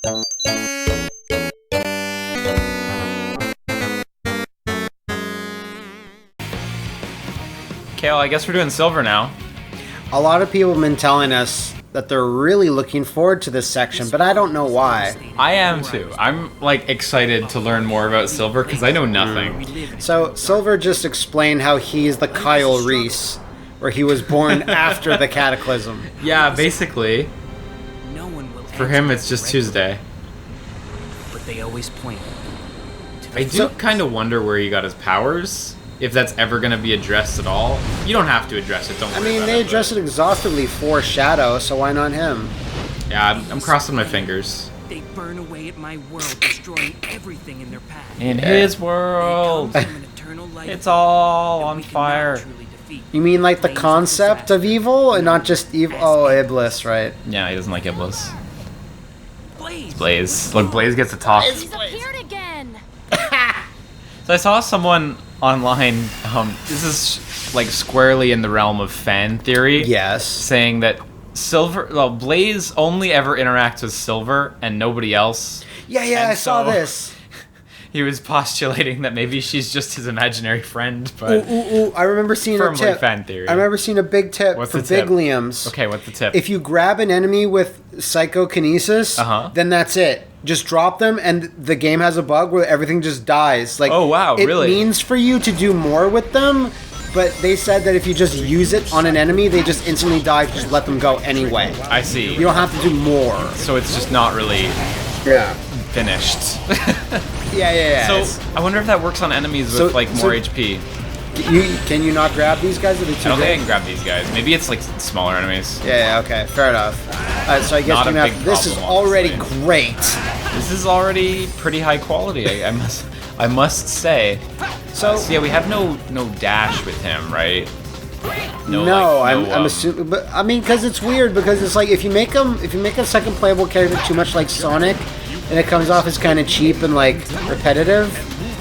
Kale, I guess we're doing silver now. A lot of people have been telling us that they're really looking forward to this section, but I don't know why. I am too. I'm like excited to learn more about silver because I know nothing. So Silver just explained how he's the Kyle Reese, where he was born after the Cataclysm. Yeah, basically. For him, it's just Tuesday. But they always point. I do kind of wonder where he got his powers. If that's ever going to be addressed at all. You don't have to address it, don't worry about they address it exhaustively for Shadow, so why not him? Yeah, I'm crossing my fingers. They burn away at my world, destroying everything in their path. In his world, it's all on fire. You mean like the concept of evil, and not just evil? Oh, Iblis, right? Yeah, he doesn't like Iblis. Blaze. Look, Blaze gets to talk. He's appeared again. So I saw someone online, this is like squarely in the realm of fan theory. Yes. Saying that Blaze only ever interacts with Silver and nobody else. Yeah, And I saw so this. He was postulating that maybe she's just his imaginary friend, but I remember seeing a firmly tip. fan theory. I remember seeing a big tip What's for the tip? big liams. Okay, what's the tip? If you grab an enemy with psychokinesis, then that's it. Just drop them, and the game has a bug where everything just dies. Like, oh wow, really? It means for you to do more with them, but they said that if you just use it on an enemy, they just instantly die. If you just let them go anyway. I see. You don't have to do more. So it's just not really finished. Yeah. So I wonder if that works on enemies with more HP. Can you not grab these guys? Are they too I don't think I big? can grab these guys. Maybe it's like smaller enemies. Yeah, okay, fair enough. So I guess Not a big this is problem, already honestly. great. This is already pretty high quality. I must say. So yeah, we have no dash with him, right? I'm assuming, but I mean, because it's weird because it's like if you make a second playable character too much like Sonic, and it comes off as kind of cheap and like repetitive.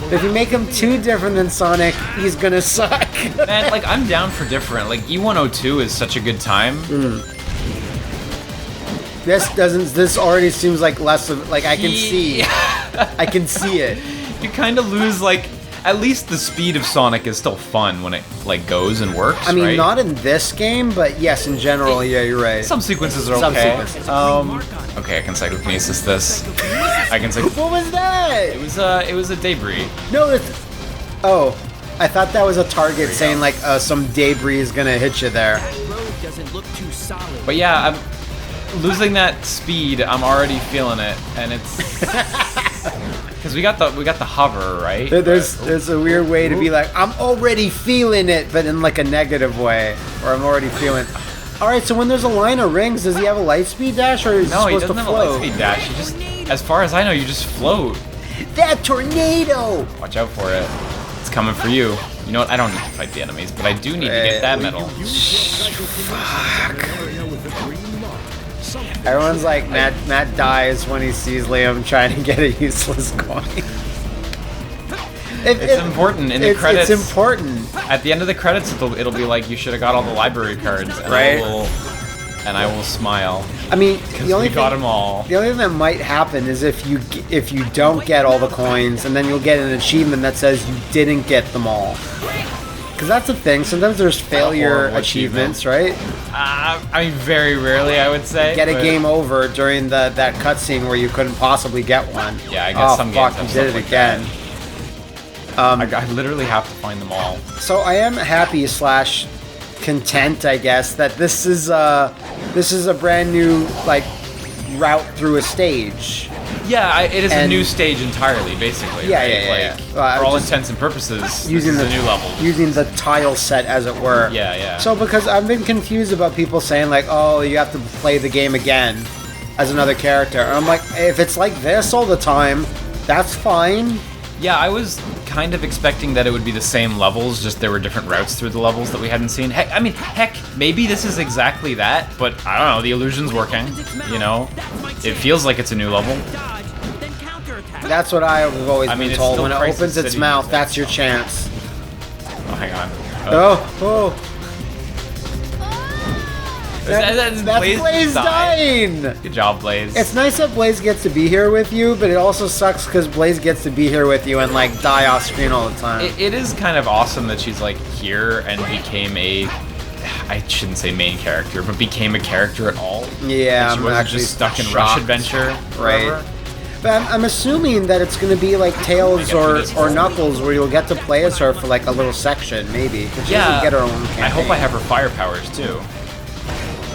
But if you make him too different than Sonic, he's gonna suck. Man, like I'm down for different. Like E102 is such a good time. This already seems like less of like I can see it. You kind of lose like at least the speed of Sonic is still fun when it like goes and works. I mean, right? not in this game, but yes, in general, yeah, you're right. Some sequences are Some okay. sequences. Okay, I can psychokinesis this. I can psycho. What was that? It was a debris. No, I thought that was a target saying like some debris is gonna hit you there. But yeah, I'm losing that speed. I'm already feeling it, and it's because we got the hover, right? There's a weird way to be like I'm already feeling it, but in like a negative way, or I'm already feeling. All right, so when there's a line of rings, does he have a lightspeed dash, or is he No, he supposed doesn't to have a float? lightspeed dash. You just, as far as I know, you just float. That tornado! Watch out for it. It's coming for you. You know what? I don't need to fight the enemies, but I do need to get that medal. Fuck. Everyone's like, Matt dies when he sees Liam trying to get a useless coin. It's important in the credits. It's important. At the end of the credits, it'll be like you should have got all the library cards, and right? I will smile. I mean, we got them all. The only thing that might happen is if you don't get all the coins, and then you'll get an achievement that says you didn't get them all. Because that's the thing. Sometimes there's failure achievements, right? I mean, very rarely, I would say. Get a game over during that cutscene where you couldn't possibly get one. Yeah, I guess some games have you did it like again. That. I literally have to find them all. So I am happy / content, I guess, that this is a brand new like route through a stage. Yeah, it is a new stage entirely, basically. Yeah, right? yeah. For all intents and purposes, using this is a new level. Using the tile set, as it were. Yeah. So because I've been confused about people saying like, oh, you have to play the game again as another character. And I'm like, if it's like this all the time, that's fine. Yeah, I was kind of expecting that it would be the same levels, just there were different routes through the levels that we hadn't seen. Heck, maybe this is exactly that, but I don't know, the illusion's working, you know? It feels like it's a new level. That's what I've always been told. When it opens its mouth, that's your chance. Oh, hang on. That's Blaze dying! Good job, Blaze. It's nice that Blaze gets to be here with you, but it also sucks because Blaze gets to be here with you and like die off screen all the time. It is kind of awesome that she's like here and became I shouldn't say main character, but became a character at all. Yeah, and she wasn't just stuck in Rush Adventure forever. Right. But I'm assuming that it's going to be like Tails or Knuckles, where you'll get to play as her for like a little section, maybe. She doesn't get her own campaign. I hope I have her fire powers too.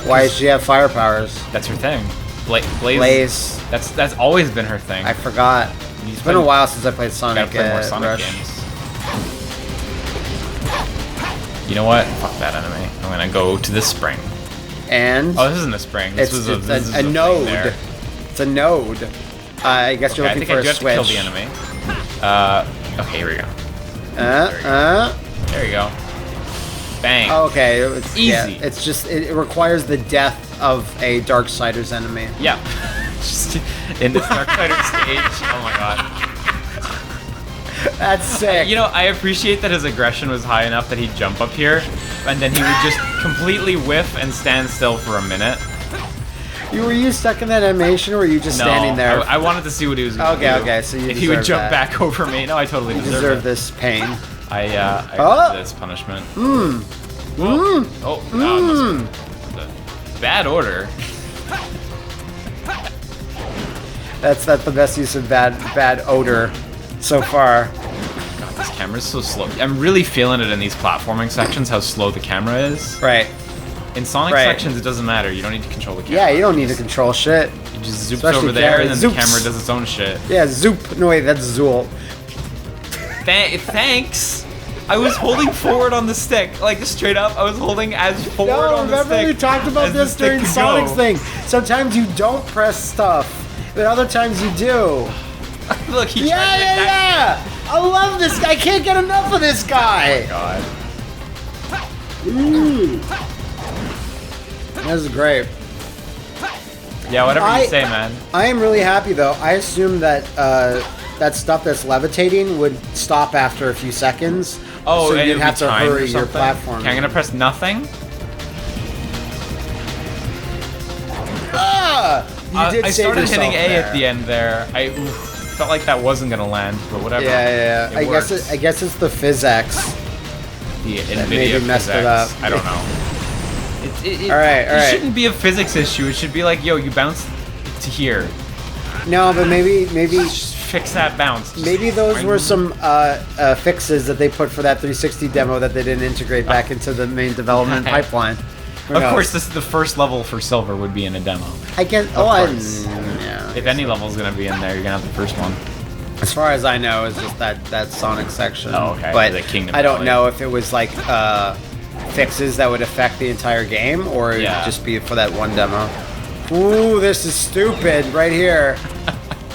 Why does she have fire powers? That's her thing. Blaze. That's always been her thing. I forgot. It's been a while since I played Sonic. Gotta play more Sonic Rush games. You know what? Fuck that enemy. I'm gonna go to this spring. And this isn't a spring. This was a node. It's a node. I guess you're looking for a switch. I think I do have to kill the enemy. Okay, here we go. There you go. Bang. Okay, it's easy. Yeah, it's just it requires the death of a Darksiders enemy. Yeah. Just in this Darksiders stage. Oh my god. That's sick. You know, I appreciate that his aggression was high enough that he'd jump up here, and then he would just completely whiff and stand still for a minute. Were you stuck in that animation, or were you just standing there? I wanted to see what he was going to do. Okay, so you if he would jump back over me. No, I totally deserve this pain. I deserve this punishment. Bad order. That's the best use of bad odor so far. God, this camera's so slow. I'm really feeling it in these platforming sections, how slow the camera is. Right. In Sonic sections, it doesn't matter. You don't need to control the camera. Yeah, you don't need to control shit. You just zoop over there, and then the camera does its own shit. Yeah, zoop. No, wait, that's Zool. Thanks. I was holding forward on the stick, like straight up. I was holding as forward on the stick. Remember we talked about this during Sonic's thing. Sometimes you don't press stuff, but other times you do. Look, he Yeah! I love this guy. I can't get enough of this guy. Oh my god. This is great. Yeah, whatever you say, man. I am really happy though. I assume that that stuff that's levitating would stop after a few seconds. Oh, so and you'd have to hurry your platform. Okay, I'm gonna press nothing. You I started hitting A at the end there. I felt like that wasn't gonna land, but whatever. Yeah. I guess it's the physics. The that NVIDIA maybe messed it up. I don't know. All right. It shouldn't be a physics issue. It should be like, yo, you bounced to here. No, but maybe just fix that bounce. Maybe those were some fixes that they put for that 360 demo that they didn't integrate back into the main development pipeline. Of course, this is the first level for Silver would be in a demo. I guess. Yeah. If any level's gonna be in there, you're gonna have the first one. As far as I know, it's just that Sonic section. Oh, okay. But the Kingdom I don't Valley. know if it was like fixes that would affect the entire game, or it would just be for that one demo. Ooh, this is stupid right here.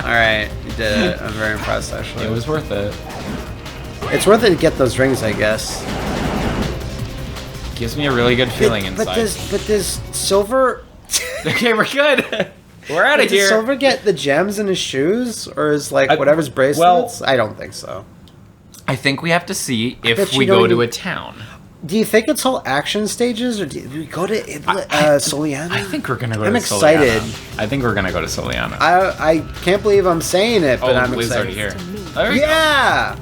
All right, you did it. I'm very impressed, actually. It was worth it. It's worth it to get those rings, I guess. Gives me a really good feeling inside. But does Silver? Okay, we're good. We're out of here. Does Silver get the gems in his shoes, or is like whatever's bracelets? I don't think so. I think we have to see if we go to a town. Do you think it's all action stages, or do we go to SoLiana? I think we're gonna go to SoLiana. I'm excited. I think we're gonna go to SoLiana. I can't believe I'm saying it, but I'm Blaze excited. already here. There we go.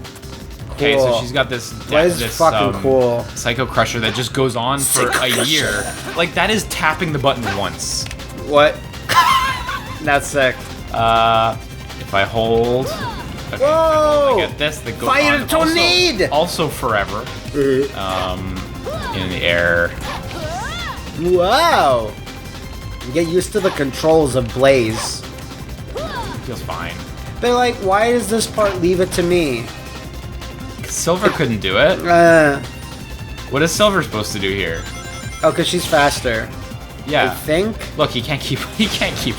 Cool. Okay, so she's got this. Blaze is fucking cool. Psycho Crusher that just goes on for a year. Like that is tapping the button once. What? That's sick. If I hold. Okay, Whoa! I get this. That goes Fire on tornado! Also forever. In the air. Wow. You get used to the controls of Blaze. Feels fine. They're like, why does this part leave it to me? Silver couldn't do it. What is Silver supposed to do here? Oh, because she's faster. Yeah. I think. Look, he can't keep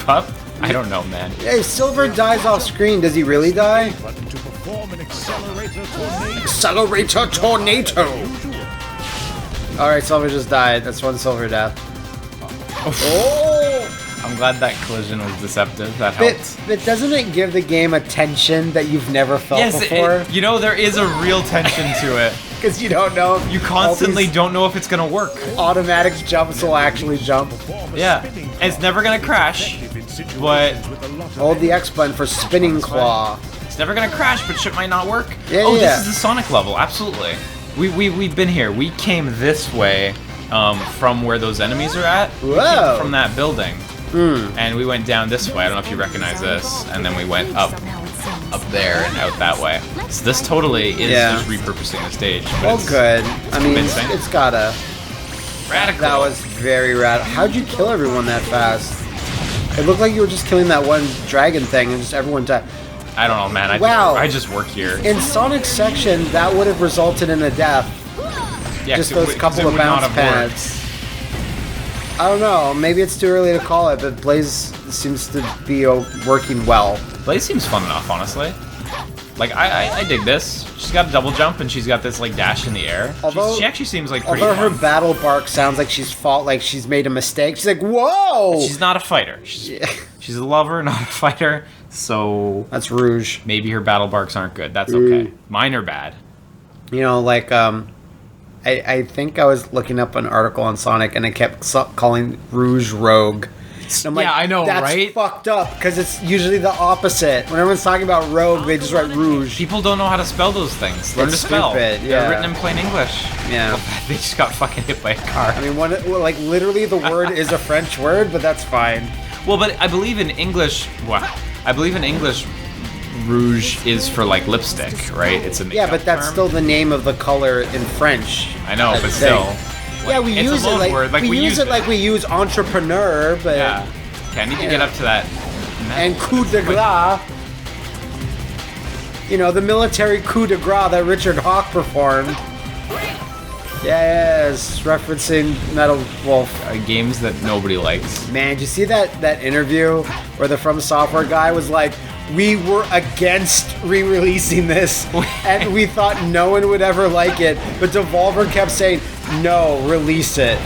up. I don't know, man. Hey, Silver dies off screen. Does he really die? Accelerator tornado. All right, Silver just died. That's one Silver death. Oh! I'm glad that collision was deceptive. That helped. But doesn't it give the game a tension that you've never felt before? You know, there is a real tension to it. Because you don't know. You constantly don't know if it's gonna work. Automatic jumps will actually jump. Yeah, and it's never gonna crash, but Hold the X button for spinning claw. it's never gonna crash, but shit might not work. Yeah, oh, yeah. this is the Sonic level, absolutely. We've been here. We came this way from where those enemies are at. We came Whoa. from that building. And we went down this way. I don't know if you recognize this. And then we went up there and out that way. So this totally is just repurposing the stage. But Well, it's good. I mean, convincing. it's gotta. Radical. That was very rad. How'd you kill everyone that fast? It looked like you were just killing that one dragon thing and just everyone died. I don't know, man. I just work here. In Sonic's section, that would have resulted in a death. Yeah, Just 'cause those it couple of would not bounce have worked. pads. I don't know. Maybe it's too early to call it, but Blaze seems to be working well. Blaze seems fun enough, honestly. Like, I dig this. She's got a double jump and she's got this, like, dash in the air. Although- she actually seems like pretty Although her fun. battle bark sounds like she's made a mistake. She's like, whoa! She's not a fighter. She's a lover, not a fighter. So That's Rouge. maybe her battle barks aren't good. That's okay. Mine are bad. You know, like, I think I was looking up an article on Sonic and it kept calling Rouge Rogue. I'm like, Yeah, I know, that's right? fucked up, because it's usually the opposite. When everyone's talking about Rogue, they just write Rouge. People don't know how to spell those things. Learn It's to spell. stupid, They're yeah. written in plain English. Yeah. They just got fucking hit by a car. I mean, literally the word is a French word, but that's fine. Well, but I believe in English. Well, I believe in English. Rouge is for like lipstick, right? It's a makeup Yeah, but that's term. still the name of the color in French. I know, I but think. still. Yeah, we it's use a it loan like word, we use it like it. we use entrepreneur, but Yeah. Okay, I need to get up to that. and coup de grace. You know, the military coup de grace that Richard Hawk performed. Yes, referencing Metal Wolf. Games that nobody likes. Man, did you see that interview where the From Software guy was like, we were against re-releasing this, and we thought no one would ever like it, but Devolver kept saying, no, release it.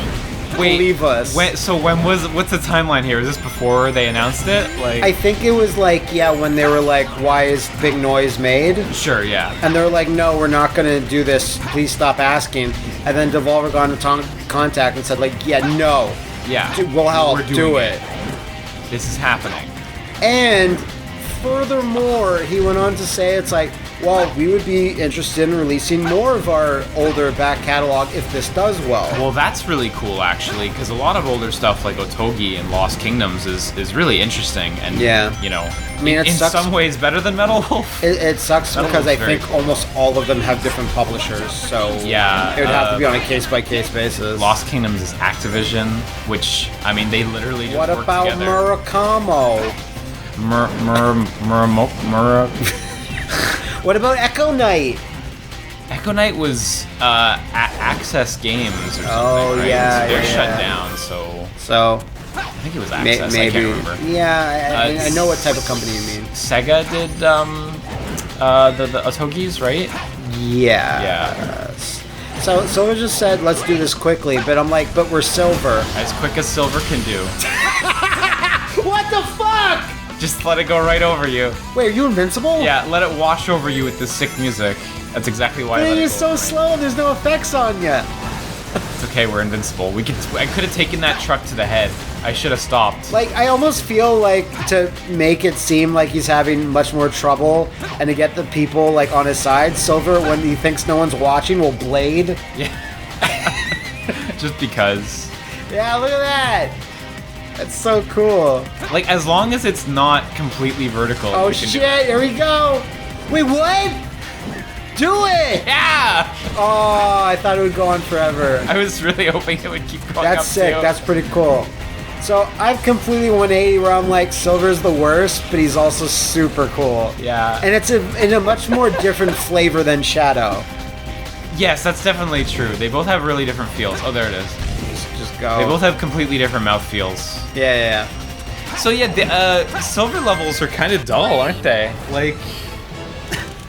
Wait, Believe us. what's the timeline here? Is this before they announced it? Like, I think it was like, yeah, when they were like, why is Big Noise made? sure, yeah. And they were like, no, we're not going to do this. Please stop asking. And then Devolver got into contact and said, like, yeah, no. Yeah. We'll help. We're doing Do it. This is happening. And furthermore, he went on to say, it's like, well, we would be interested in releasing more of our older back catalog if this does well. Well, that's really cool, actually, because a lot of older stuff like Otogi and Lost Kingdoms is really interesting, and Yeah. you know, I mean, it in sucks. some ways better than Metal Wolf. It sucks Metal because I Wolf's very think cool. almost all of them have different publishers, so Yeah, it would have to be on a case-by-case basis. Lost Kingdoms is Activision, which I mean they literally just What work about together. Murakamo? What about Echo Knight? Echo Knight was Access Games or something, Oh, right? yeah, They're yeah, shut yeah. down, so So, I think it was Access. maybe. I can't remember. Yeah, I know what type of company you mean. Sega did the Otogis, right? Yeah. Yeah. So it just said, let's do this quickly, but I'm like, but we're silver. As quick as silver can do. What the fuck? Just let it go right over you. Wait, are you invincible? Yeah, let it wash over you with this sick music. That's exactly why I But let it it is go so over me. slow, there's no effects on you. It's okay, we're invincible. I could have taken that truck to the head. I should have stopped. Like, I almost feel like to make it seem like he's having much more trouble and to get the people, like, on his side, Silver, when he thinks no one's watching, will blade. Yeah. Just because. Yeah, look at that. That's so cool. Like, as long as it's not completely vertical. Oh, we can do shit, here we go. Wait, what? Do it! Yeah! Oh, I thought it would go on forever. I was really hoping it would keep going up That's sick. too. That's pretty cool. So I've completely 180 where I'm like, Silver's the worst, but he's also super cool. Yeah. And it's in a much more different flavor than Shadow. Yes, that's definitely true. They both have really different feels. Oh, there it is. Just go. They both have completely different mouth feels. Yeah. So yeah, the silver levels are kind of dull, aren't they? Like,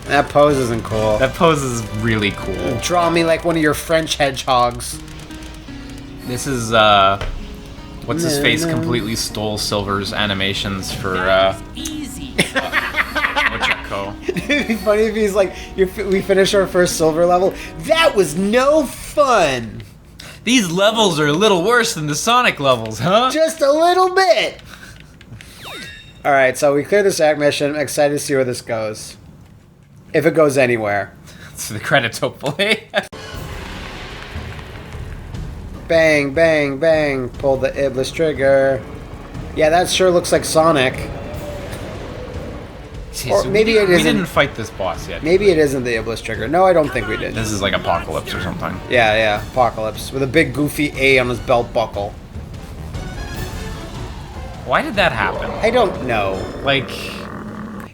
That pose isn't cool. that pose is really cool. Draw me like one of your French hedgehogs. This is, what's his face completely stole Silver's animations for, Easy. which are echo. It'd be funny if he's like, we finished our first silver level. That was no fun. These levels are a little worse than the Sonic levels, huh? Just a little bit. All right, so we cleared the sack mission. I'm excited to see where this goes. If it goes anywhere. To the credits, hopefully. Bang, bang, bang. Pull the Iblis trigger. Yeah, that sure looks like Sonic. Or So maybe it we isn't. didn't fight this boss yet. Maybe it isn't the Iblis trigger. No, I don't think we did. This is like Apocalypse or something. Yeah, Apocalypse. With a big goofy A on his belt buckle. Why did that happen? I don't know. Like,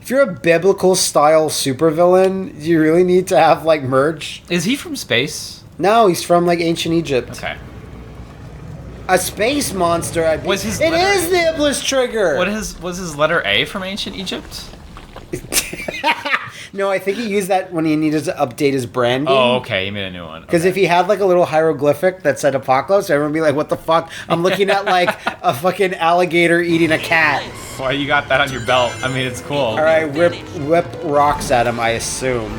If you're a biblical style supervillain, do you really need to have like merch? is he from space? No, he's from like ancient Egypt. Okay. A space monster. Was his It letter- is the Iblis trigger. Was his letter A from ancient Egypt? No, I think he used that when he needed to update his branding. Oh, okay. He made a new one. Because if he had like a little hieroglyphic that said Apocalypse, everyone would be like, what the fuck? I'm looking at like a fucking alligator eating a cat. Well, you got that on your belt. I mean, it's cool. Alright, whip rocks at him, I assume.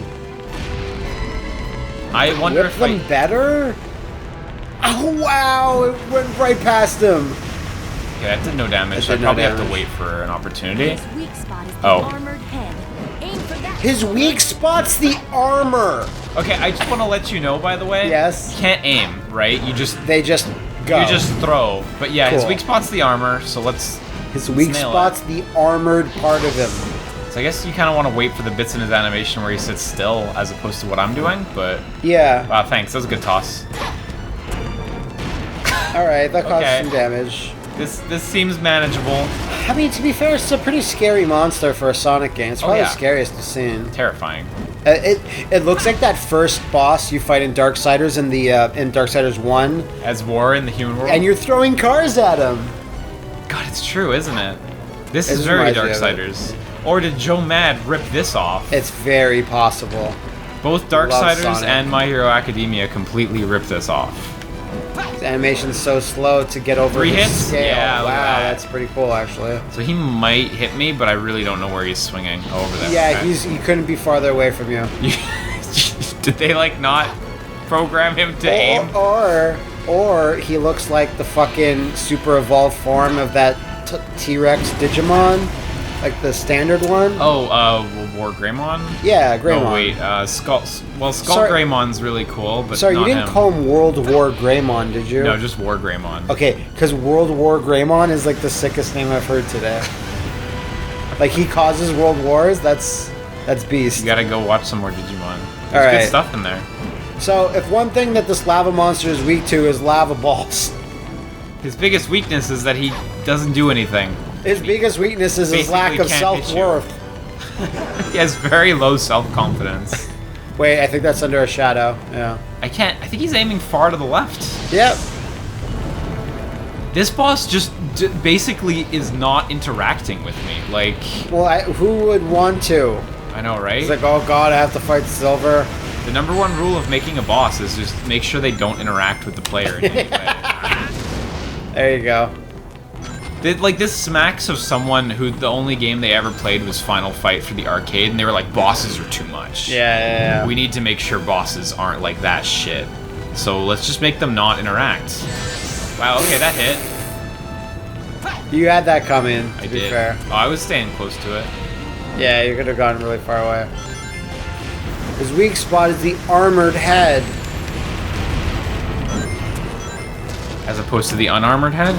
I wonder Whip if them better? Oh, wow! It went right past him. Yeah, that did no damage. That I did no probably have to damage. wait for an opportunity. His weak spot is the Oh. armored head. Aim for that. His weak spot's the armor. Okay, I just want to let you know, by the way. Yes? You can't aim, right? You just Go. you just throw. But yeah, his Cool. weak spot's the armor. So let's. His weak nail it. spot's the armored part of him. So I guess you kind of want to wait for the bits in his animation where he sits still, as opposed to what I'm doing. But Yeah. wow, thanks. That was a good toss. Alright, that caused Okay. some damage. This seems manageable. I mean, to be fair, it's a pretty scary monster for a Sonic game. It's probably yeah. the scariest I've seen. Terrifying. It looks like that first boss you fight in Darksiders in Darksiders 1, As War in the Human World. and you're throwing cars at him. God, it's true, isn't it? This It is very reminds me of it. Darksiders. Or did Joe Mad rip this off? It's very possible. Both Love Darksiders Sonic. and My Hero Academia completely ripped this off. His animation's so slow to get over 3 his hits? scale. Yeah, look at wow, that. that's pretty cool, actually. So he might hit me, but I really don't know where he's swinging. Oh, over there. Yeah, okay. he couldn't be farther away from you. Did they like not program him to aim? Or he looks like the fucking super evolved form of that T-Rex Digimon, like the standard one. Oh, War Greymon? Yeah, Greymon. Oh wait, Skull. Well, Skull Sorry. Greymon's really cool, but Sorry, not you didn't him. call him World War Greymon, did you? No, just War Greymon. Okay, because World War Greymon is like the sickest name I've heard today. Like he causes world wars. That's beast. You gotta go watch some more Digimon. There's Alright. good stuff in there. So if one thing that this lava monster is weak to is lava balls. His biggest weakness is that he doesn't do anything. His biggest weakness is his Basically lack of can't hit you. self-worth. He has very low self-confidence. Wait, I think that's under a shadow. Yeah. I think he's aiming far to the left. Yep. This boss just basically is not interacting with me. Like, Well, who would want to? I know, right? It's like, oh god, I have to fight Silver. The number one rule of making a boss is just make sure they don't interact with the player in any way. There you go. Like, this smacks of someone who the only game they ever played was Final Fight for the arcade, and they were like, bosses are too much. Yeah. We need to make sure bosses aren't like that shit. So let's just make them not interact. Wow, okay, that hit. You had that coming, to I be did. fair. Oh, I was staying close to it. Yeah, you could have gone really far away. His weak spot is the armored head. As opposed to the unarmored head?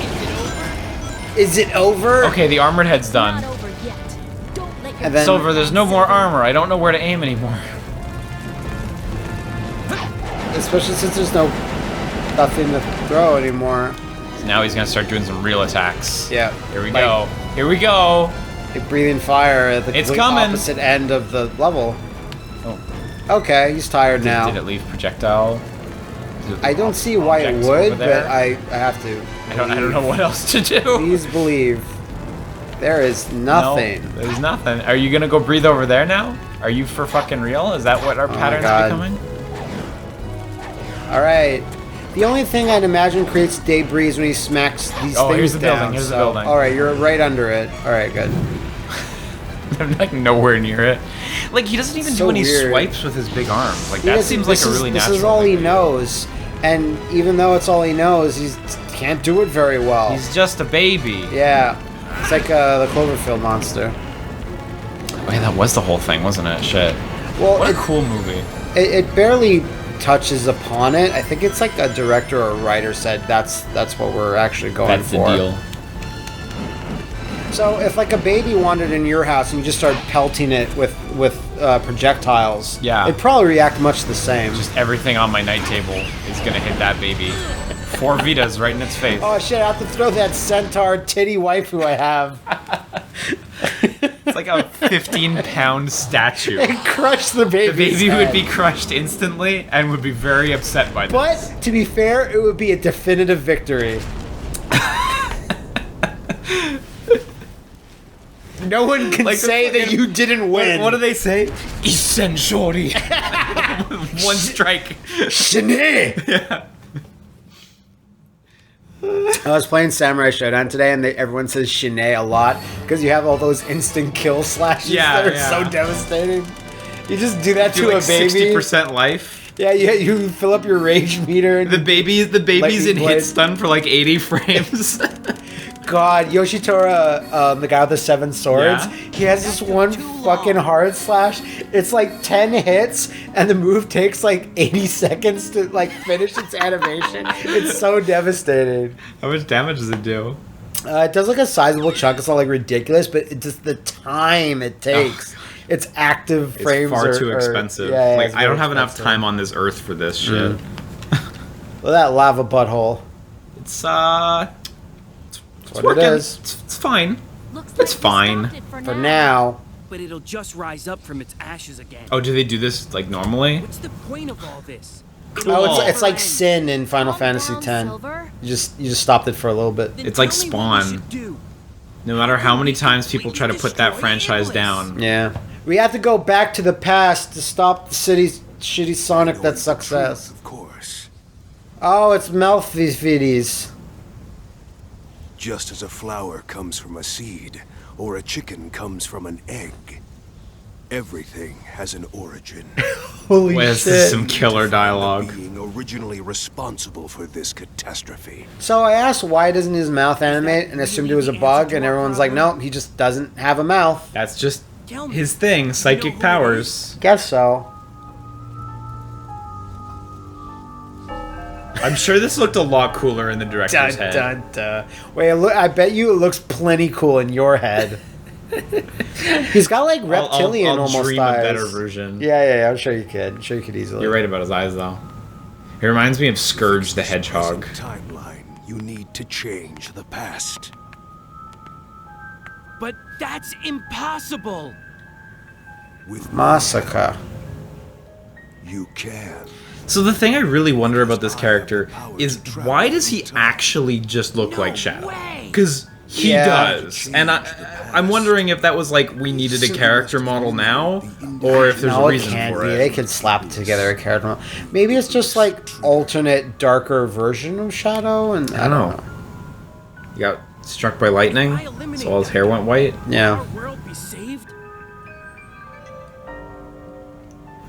Is it over? Okay, the armored head's Not done. over yet. Don't let your And then- Silver, there's no more armor. I don't know where to aim anymore. Especially since there's nothing to throw anymore. So now he's gonna start doing some real attacks. Yeah. Here we Like- go. Here we go. Like breathing fire at the It's complete coming. opposite end of the level. Oh. Okay, he's tired now. Did it leave projectile? I don't see why it Objects would, over there? but I have to. I don't know what else to do. Please believe. There is nothing. No, there's nothing. Are you gonna go breathe over there now? Are you for fucking real? Is that what our my pattern's God. becoming? Alright. The only thing I'd imagine creates debris when he smacks these Oh, things here's the down. building, here's the building. Alright, you're right under it. Alright, good. I'm like nowhere near it. Like he doesn't even So do any weird. swipes with his big arms. Like He that doesn't- seems like this a is- really This natural. is all thing he to do. knows, and even though it's all he knows, he can't do it very well. He's just a baby. Yeah, it's like the Cloverfield monster. Wait, that was the whole thing, wasn't it? Shit. Well, What a cool movie. it barely touches upon it. I think it's like a director or a writer said that's what we're actually going That's for. the deal. So if like a baby wandered in your house and you just started pelting it with projectiles, Yeah. it'd probably react much the same. Just everything on my night table is gonna hit that baby. 4 Vitas right in its face. Oh shit! I have to throw that centaur titty waifu I have. It's like a 15-pound statue. And crush the baby. The baby would be crushed instantly and would be very upset by this. But to be fair, it would be a definitive victory. No one can Like the say that fucking- you didn't win. What do they say? Essentially. One strike. Shanae! Yeah. I was playing Samurai Showdown today, and everyone says Shanae a lot because you have all those instant kill slashes Yeah, that are yeah. so devastating. You just do that Do to like a baby. 60% life. Yeah, you fill up your rage meter. And The baby's Lightning in blade. hit stun for like 80 frames. God, Yoshitora, the guy with the 7 swords, Yeah. he has this one fucking hard slash. It's like 10 hits, and the move takes like 80 seconds to like finish its animation. It's so devastating. How much damage does it do? It does like a sizable chunk. It's not like ridiculous, but it just the time it takes. Its active It's frames far are too expensive. Yeah, like it's I don't very have enough expensive. time on this earth for this shit. Well, that lava butthole. It's That's what working. it is. It's fine. Looks It's like we fine. stopped it For now. But it'll just rise up from its ashes again. Oh, do they do this like normally? What's the point of all this? Oh, it's like Never Sin in Final Calm Fantasy down, X. Silver. You just stopped it for a little bit. Then It's like tell me what we Spawn. should do. No matter how many times people try to put that franchise Destroy down. Yeah. We have to go back to the past to stop the city's shitty Sonic that success. Of course. Oh, it's Melfides. Just as a flower comes from a seed, or a chicken comes from an egg, everything has an origin. Holy Wait, this shit. is some killer dialogue. Being originally responsible for this catastrophe. So I asked why doesn't his mouth animate and assumed it was a bug, and everyone's like, no, he just doesn't have a mouth. That's just Tell me. his thing, You know psychic who it powers. Guess so. I'm sure this looked a lot cooler in the director's head. dun. Wait, look, I bet you it looks plenty cool in your head. He's got like reptilian I'll almost dream eyes. a better version. Yeah, I'm sure you could. I'm sure you could easily. You're right about his eyes, though. He reminds me of Scourge the Hedgehog. Timeline. You need to change the past. But that's impossible. With Masaka. you can. So the thing I really wonder about this character is why does he actually just look like Shadow? way. Because he Yeah. does, and I'm wondering if that was like we needed a character model now, or if there's No, a it reason can't for be. it. They could slap together a character model. Maybe it's just like alternate, darker version of Shadow, and I don't know. He got struck by lightning, so all his hair went white. Yeah. Our world be saved?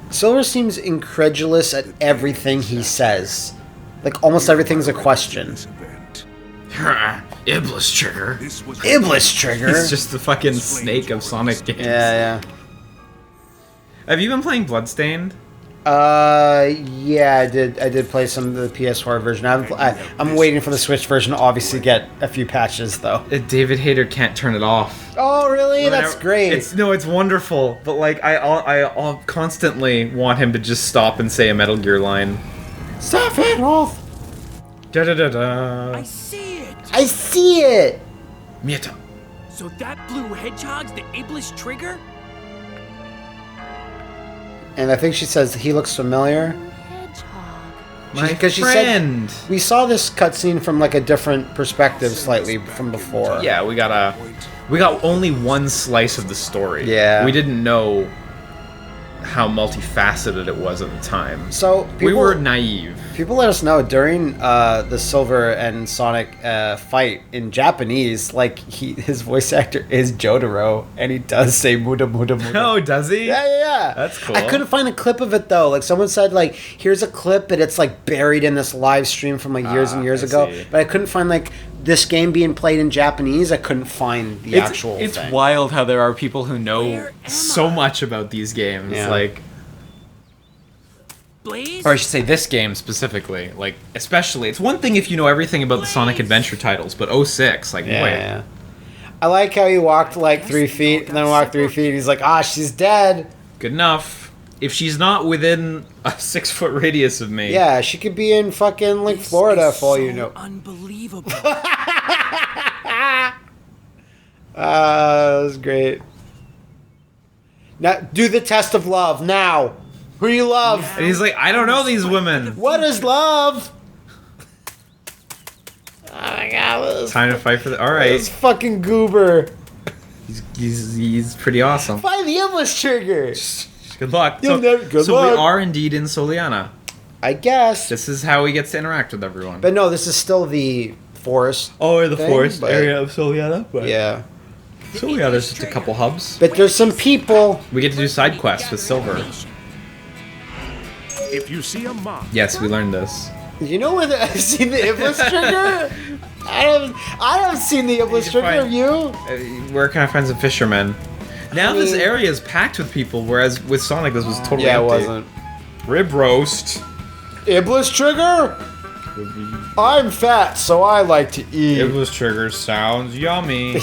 Silver seems incredulous at everything he says. Like almost everything's a question. This event. Iblis trigger. This was Iblis trigger. It's just the fucking snake of Sonic games. Yeah. Have you been playing Bloodstained? Yeah, I did play some of the PS4 version. I'm waiting for the Switch version to obviously get a few patches though. David Hayter can't turn it off. Oh, really? That's Whenever- great. It's wonderful, but like I constantly want him to just stop and say a Metal Gear line. Stop it, Rolf. Da da da da. I see it. I see it. Miyata. So that blue hedgehog's the Iblis trigger? And I think she says he looks familiar. Hedgehog. My Because she friend. said we saw this cutscene from like a different perspective, slightly from before. Yeah, we got only one slice of the story. Yeah. We didn't know how multifaceted it was at the time. So We were naive. People let us know during the Silver and Sonic fight in Japanese, like his voice actor is Jotaro, and he does say "muda muda muda." Oh, does he? Yeah. That's cool. I couldn't find a clip of it though. Like someone said, like here's a clip, but it's like buried in this live stream from like years and years I ago. see. But I couldn't find like this game being played in Japanese. I couldn't find the actual. It's thing. wild how there are people who know Where am so I? much about these games. Yeah. Like, Blaze? or I should say this game specifically. Like, especially, it's one thing if you know everything about the Sonic Adventure titles, but 06, like, Yeah, boy. yeah. I like how he walked like 3 feet and then walked 3 feet. And he's like, she's dead. Good enough. If she's not within a 6 foot radius of me. Yeah, she could be in fucking like This Florida is for all so you know. Unbelievable. That was great. Now, do the test of love now. Who do you love? And he's like, I don't know these women. What is love? Oh my god, what is Time to fight for the. All this right. fucking goober? He's pretty awesome. Find the endless trigger. Good luck. You'll never- good so luck. we are indeed in SoLiana. I guess. This is how he gets to interact with everyone. But no, this is still the forest. or the thing, forest but- area of SoLiana. But Yeah. SoLiana's just a couple hubs. But there's some people. We get to do side quests with Silver. If you see a mob, Yes, we learned this. You know where I've seen the endless trigger? I haven't seen the endless You trigger. find- Have you? We're kind of friends of fishermen. Now this mean- area is packed with people, whereas with Sonic this was totally Yeah, it empty. wasn't. Rib roast. Endless trigger? I'm fat, so I like to eat. Iblis trigger sounds yummy.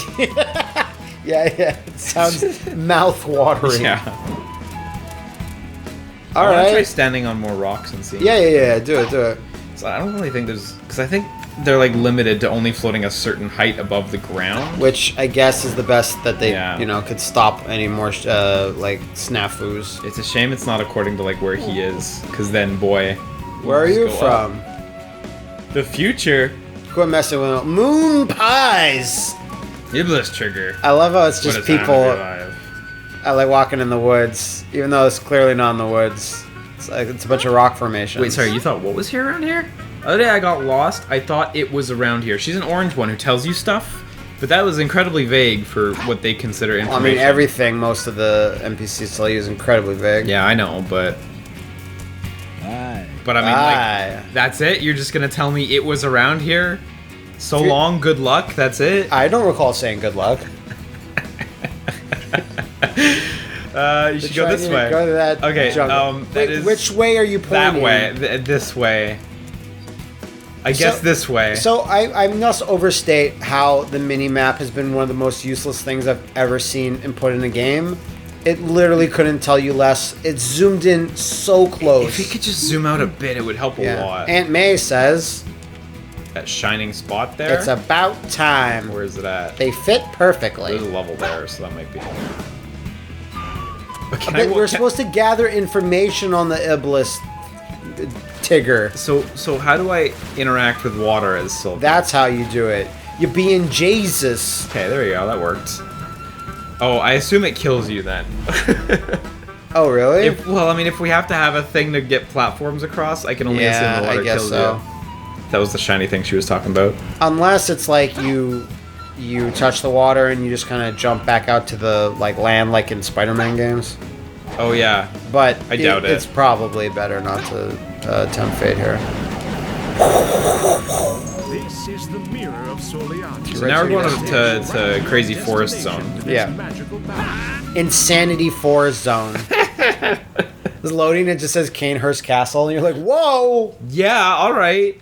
Yeah, it sounds mouth-watering. Yeah. All I want to try right. standing on more rocks and see. Yeah. Do it. So I don't really think there's, because I think they're like limited to only floating a certain height above the ground. Which I guess is the best that they, Yeah. could stop any more like snafus. It's a shame it's not according to like where he is, because then boy. Where are just you go from? up. The future. Quit messing with them. Moon pies. Iblis trigger. I love how it's What just a time to be people. alive. I like walking in the woods, even though it's clearly not in the woods. It's a bunch of rock formations. Wait, sorry, you thought what was here around here? The other day I got lost. I thought it was around here. She's an orange one who tells you stuff, but that was incredibly vague for what they consider I information. mean, everything most of the NPCs tell you is incredibly vague. Yeah, I know, but I mean, Aye. like, that's it? You're just gonna tell me it was around here? So long, good luck, that's it? I don't recall saying good luck. You should go this way. Go to that Okay, jungle. that Wait, is which way are you pointing? that way, this way. I guess this way. So I must overstate how the mini-map has been one of the most useless things I've ever seen and put in a game. It literally couldn't tell you less. It zoomed in so close. If you could just zoom out a bit, it would help a lot. Aunt May says, That shining spot there? it's about time. Where is it at? They fit perfectly. There's a level there, so that might be. Can But we're supposed to gather information on the Iblis Tigger. So how do I interact with water as Silver? That's how you do it. You're being Jesus. Okay, there you go. That worked. Oh, I assume it kills you then. Oh, really? If we have to have a thing to get platforms across, I can only assume the water I guess kills so. you. That was the shiny thing she was talking about. Unless it's like you touch the water and you just kind of jump back out to the land like in Spider-Man games. Oh yeah. But I doubt it. It's probably better not to tempt fate here. this is the mirror of SoLiana. So now we're going to Crazy Forest Zone. Yeah. Magical battle. Insanity Forest Zone. It's loading. It just says Canehurst Castle, and you're like, whoa! Yeah, all right.